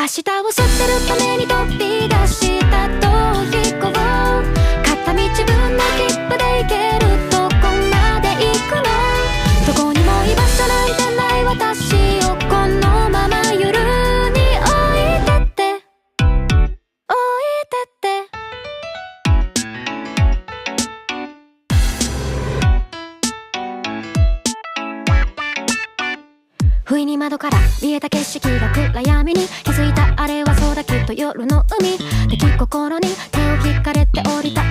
明日を知ってるために飛び出した逃避行、片道分の切符で行けるとこまで行くの。どこにも居場所なんてない私をこのまま夜に置いてって置いてって。不意に窓から見えた景色が暗闇に気づいた、あれはそうだきっと夜の海。出来心に手を引かれて降りた